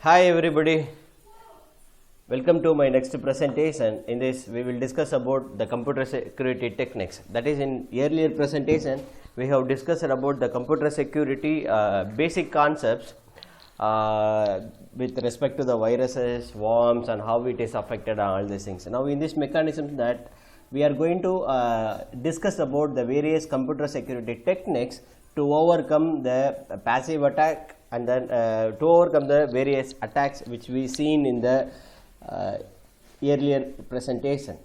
Hi everybody, welcome to my next presentation. In this we will discuss about the computer security techniques. That is, in earlier presentation we have discussed about the computer security basic concepts with respect to the viruses, worms and how it is affected and all these things. Now in this mechanism that we are going to discuss about the various computer security techniques to overcome the passive attack and then to overcome the various attacks which we seen in the earlier presentation.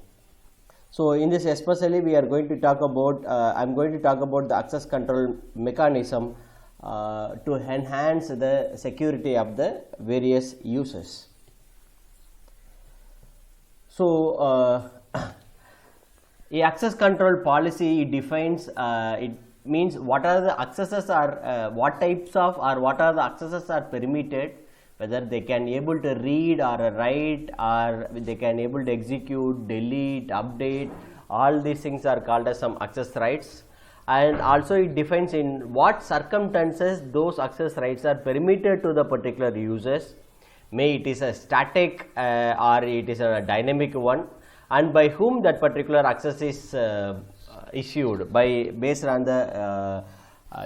So in this especially we are going to talk about I am going to talk about the access control mechanism to enhance the security of the various users. So a access control policy defines it means what are the accesses are what types of or what are the accesses are permitted, whether they can able to read or write or they can able to execute, delete, update. All these things are called as some access rights, and also it defines in what circumstances those access rights are permitted to the particular users. May it is a static or it is a dynamic one, and by whom that particular access is issued by based on the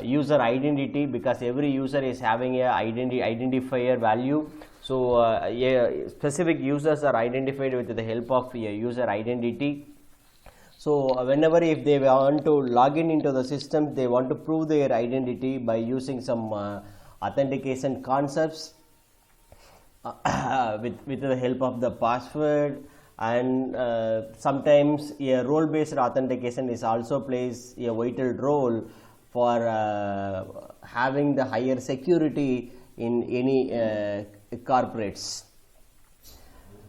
user identity, because every user is having a identifier value. So specific users are identified with the help of a user identity. So whenever if they want to log in into the system, they want to prove their identity by using some authentication concepts with the help of the password. And sometimes a role based authentication is also plays a vital role for having the higher security in any corporates.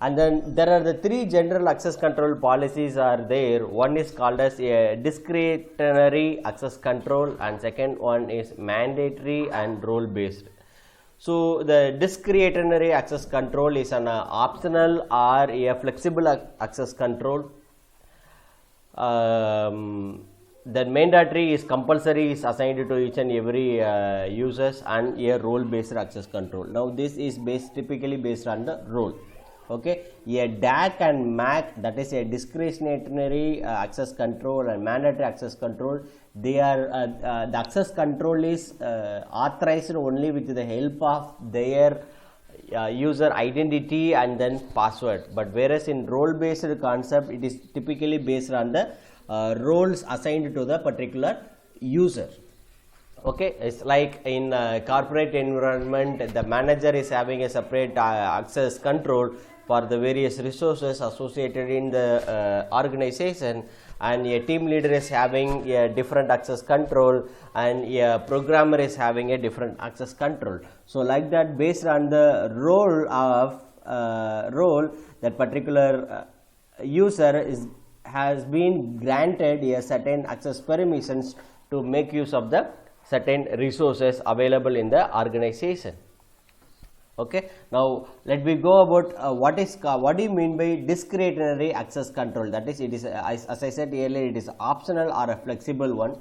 And then there are the three general access control policies are there. One is called as a discretionary access control, and second one is mandatory and role based. So the discretionary access control is an optional or a flexible access control. Then mandatory is compulsory, is assigned to each and every users, and a role based access control. Now this is typically based on the role. Okay, a DAC and MAC, that is a discretionary access control and mandatory access control. They are the access control is authorized only with the help of their user identity and then password. But whereas in role based concept, it is typically based on the roles assigned to the particular user. Okay, it's like in corporate environment, the manager is having a separate access control for the various resources associated in the organization, and a team leader is having a different access control, and a programmer is having a different access control. So like that, based on the role of that particular user has been granted a certain access permissions to make use of the certain resources available in the organization. Okay, now let me go about what do you mean by discretionary access control. That is, it is as I said earlier, it is optional or a flexible one.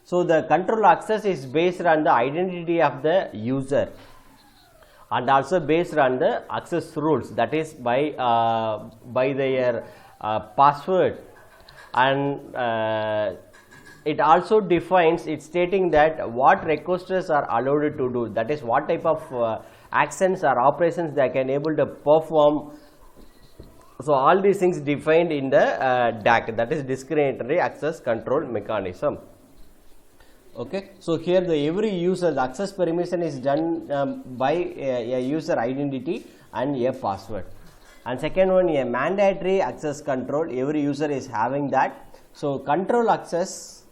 So the control access is based on the identity of the user and also based on the access rules, that is by their password, and it also defines it stating that what requesters are allowed to do, that is what type of actions or operations they can able to perform. So all these things defined in the DAC, that is discretionary access control mechanism. Okay, so here the every user, the access permission is done by a user identity and a password. And second one, a mandatory access control, every user is having that. So control access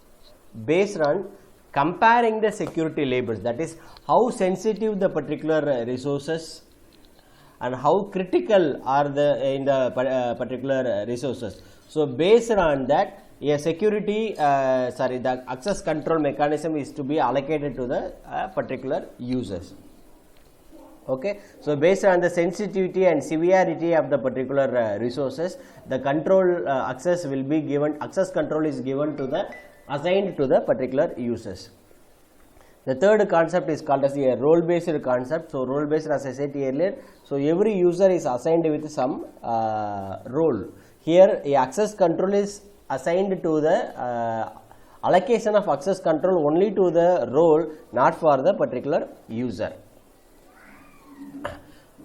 based on comparing the security labels, that is how sensitive the particular resources and how critical are the in the particular resources. So based on that, a security the access control mechanism is to be allocated to the particular users. Okay, so based on the sensitivity and severity of the particular resources, the control access will be given, access control is given to the assigned to the particular users. The third concept is called as a role based concept. So role based, as I said earlier, so every user is assigned with some role. Here a access control is assigned to the allocation of access control only to the role, not for the particular user.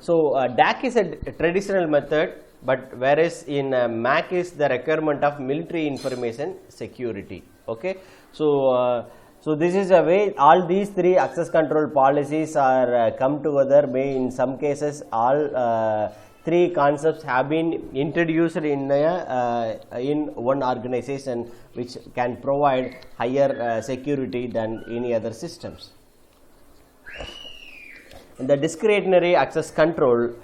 So DAC is a traditional method, but whereas in MAC is the requirement of military information security. Okay, so so this is a way all these three access control policies are come together. May in some cases all three concepts have been introduced in one organization, which can provide higher security than any other systems. In the discretionary access control,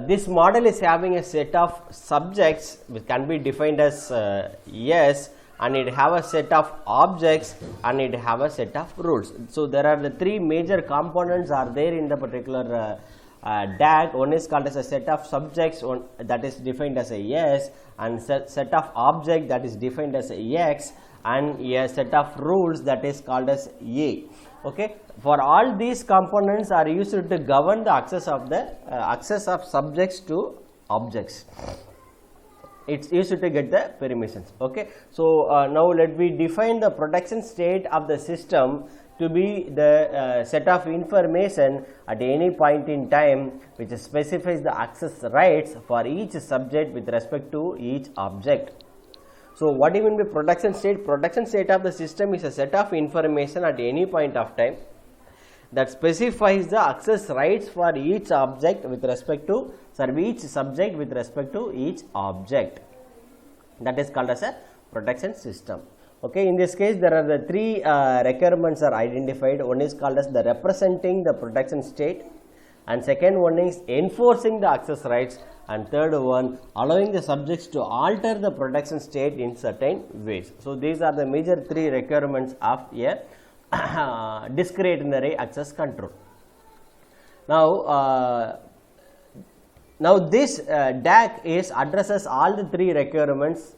this model is having a set of subjects which can be defined as yes, and it have a set of objects and it have a set of rules. So there are the three major components are there in the particular DAC. One is called as a set of subjects, one that is defined as a yes, and set of object that is defined as a x, and a set of rules that is called as a. Okay, for all these components are used to govern the access of the access of subjects to objects. It's used to get the permissions. Okay, so now let me define the protection state of the system to be the set of information at any point in time which specifies the access rights for each subject with respect to each object. So what do you mean by protection state? Protection state of the system is a set of information at any point of time that specifies the access rights for each object with respect to each subject with respect to each object. That is called as a protection system. Okay, in this case there are the three requirements are identified. One is called as the representing the protection state, and second one is enforcing the access rights, and third one allowing the subjects to alter the protection state in certain ways. So these are the major three requirements of a discretionary access control. Now this DAC is addresses all the three requirements,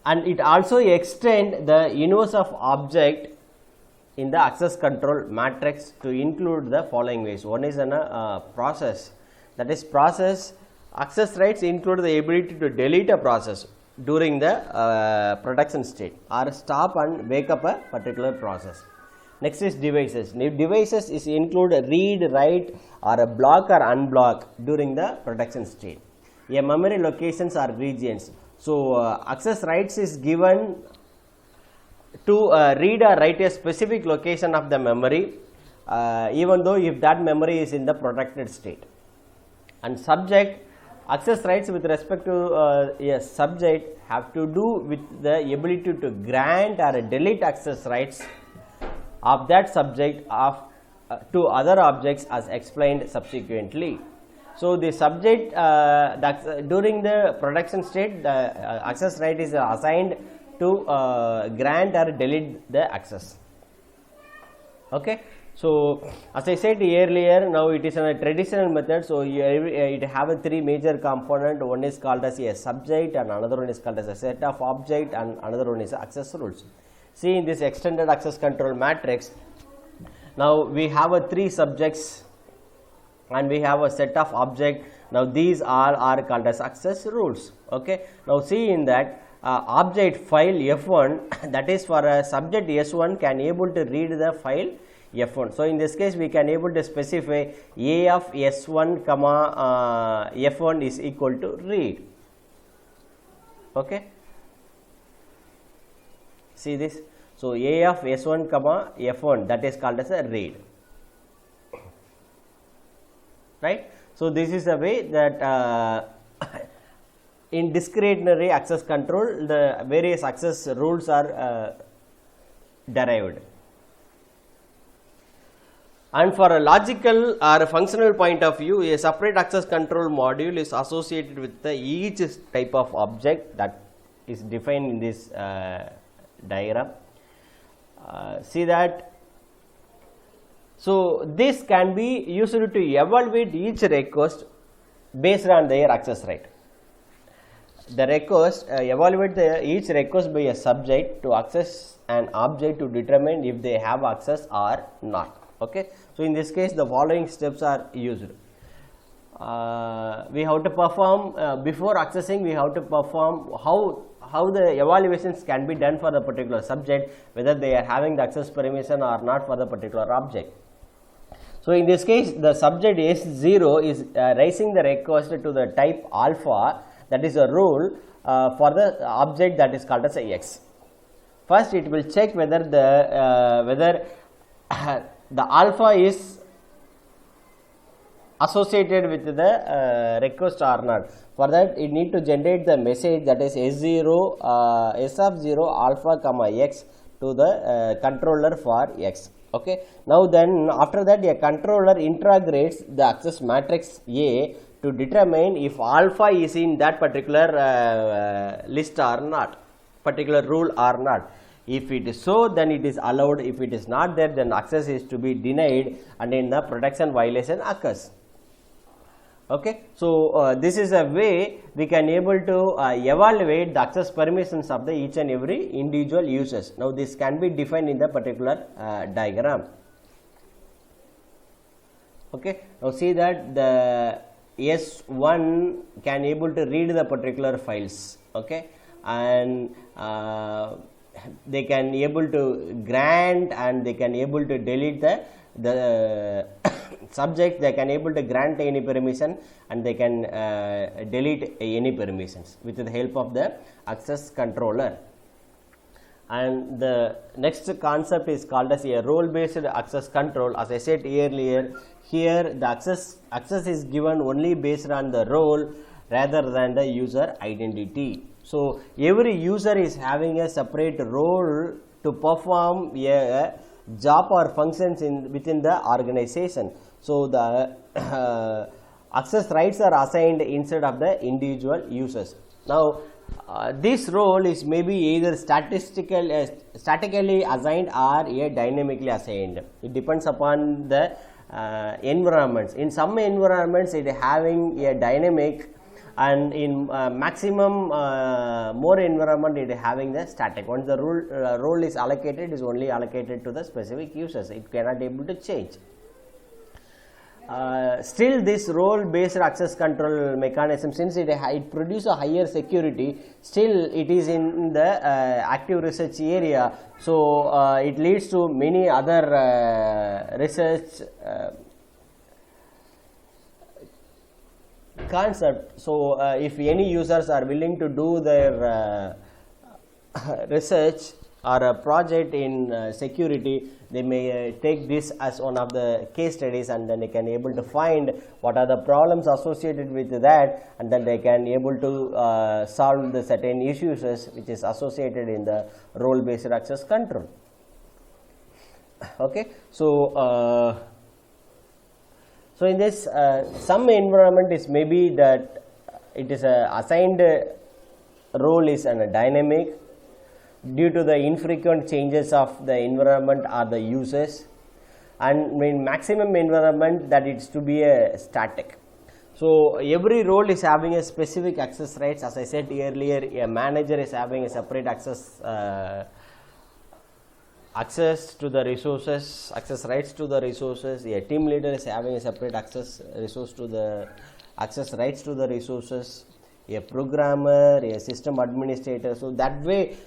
and it also extend the universe of object in the access control matrix to include the following ways. One is a process, that is process access rights include the ability to delete a process during the production state or stop and wake up a particular process. Next is devices. Devices is include a read, write or a block or unblock during the production state. A memory locations or regions. So access rights is given to read or write a specific location of the memory, even though if that memory is in the protected state. And subject access rights with respect to a subject have to do with the ability to grant or delete access rights of that subject to other objects as explained subsequently. So the subject during the production state, the access right is assigned to grant or delete the access. Okay, so as I said earlier, now it is a traditional method. So it have a three major component. One is called as a subject, and another one is called as a set of object, and another one is access rules. See, in this extended access control matrix, now we have a three subjects and we have a set of object. Now these all are called as access rules. Okay, now see in that object file F1 that is for a subject S1 can able to read the file F1. So in this case we can able to specify A of S1 comma F1 is equal to read. Okay, see this. So A of S1 comma F1 that is called as a read, right. So this is a way that in discretionary access control the various access rules are derived. And for a logical or a functional point of view, a separate access control module is associated with each type of object that is defined in this diagram. See that. So this can be used to evaluate each request based on their access right. The request evaluate each request by a subject to access an object to determine if they have access or not. Okay, so in this case the following steps are used. We have to perform before accessing, we have to perform how the evaluations can be done for the particular subject, whether they are having the access permission or not for the particular object. So in this case, the subject S0 is raising the request to the type alpha, that is a role for the object that is called as a X. First, it will check whether the alpha is associated with the request or not. For that, it need to generate the message, that is S0 S of 0 alpha comma X to the controller for X. Okay. Now then, after that, a controller integrates the access matrix A to determine if alpha is in that particular list or not, particular rule or not. If it is so, then it is allowed. If it is not there, then access is to be denied, and then the protection violation occurs. Okay. So this is a way we can able to evaluate the access permissions of the each and every individual users. Now this can be defined in the particular diagram. Okay. Now see that the S1 can able to read the particular files. Okay, and they can able to grant and they can able to delete the subject. They can able to grant any permission and they can delete any permissions with the help of the access controller. And the next concept is called as a role based access control. As I said earlier, here the access is given only based on the role rather than the user identity. So every user is having a separate role to perform a job or functions within the organization. So the access rights are assigned instead of the individual users. Now this role is maybe either statically assigned or a dynamically assigned. It depends upon the environments. In some environments it is having a dynamic, and in maximum more environment it is having the static. Once the role is allocated, it is only allocated to the specific users. It cannot able to change. Still this role based access control mechanism, since it produces a higher security, still it is in the active research area. So it leads to many other research concept. So if any users are willing to do their research or a project in security, they may take this as one of the case studies, and then they can able to find what are the problems associated with that, and then they can able to solve the certain issues which is associated in the role based access control. Okay. So so in this some environment is maybe that it is a assigned role is a dynamic due to the infrequent changes of the environment or the users, and in maximum environment that it's to be a static. So every role is having a specific access rights. As I said earlier, a manager is having a separate access to the resources, access rights to the resources. A team leader is having a separate access rights to the resources. A programmer, a system administrator. So that way,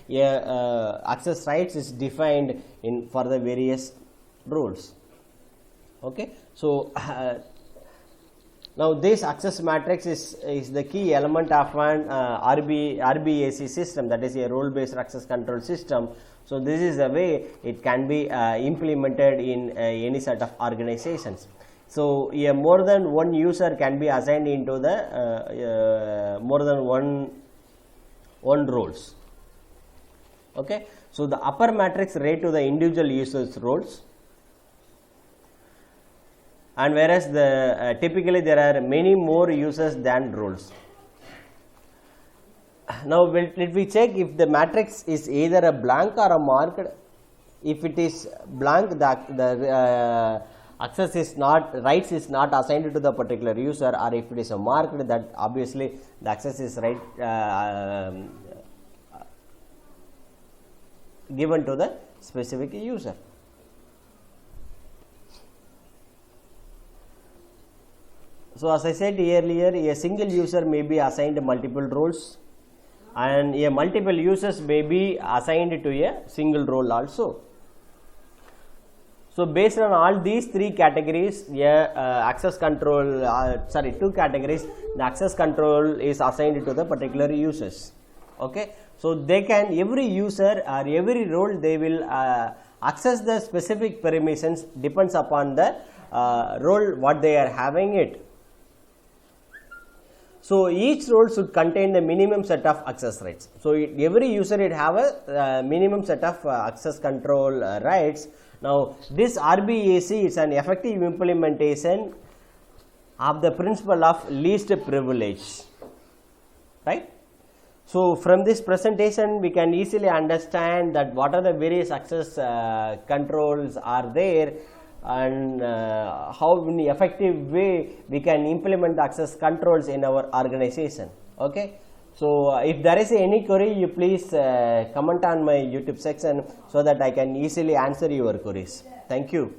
access rights is defined in for the various roles. Okay. So now this access matrix is the key element of an RBAC system, that is a role based access control system. So this is the way it can be implemented in any set of organizations. So more than one user can be assigned into the more than one roles. Okay. So the upper matrix relate to the individual users roles, and whereas the typically there are many more users than roles. Now let me check if the matrix is either a blank or a marked. If it is blank, the access is not, rights is not assigned to the particular user, or if it is a marked, that obviously the access is right given to the specific user. So as I said earlier, a single user may be assigned multiple roles, and a multiple users may be assigned to a single role also. So based on all these three categories, access control, two categories, the access control is assigned to the particular users. Okay, so they can, every user or every role, they will access the specific permissions depends upon the role what they are having it. So each role should contain the minimum set of access rights. So every user it have a minimum set of access control rights. Now this RBAC is an effective implementation of the principle of least privilege, right? So from this presentation we can easily understand that what are the various access controls are there, and how in an effective way we can implement the access controls in our organization. Okay, so if there is any query, you please comment on my YouTube section so that I can easily answer your queries. Thank you.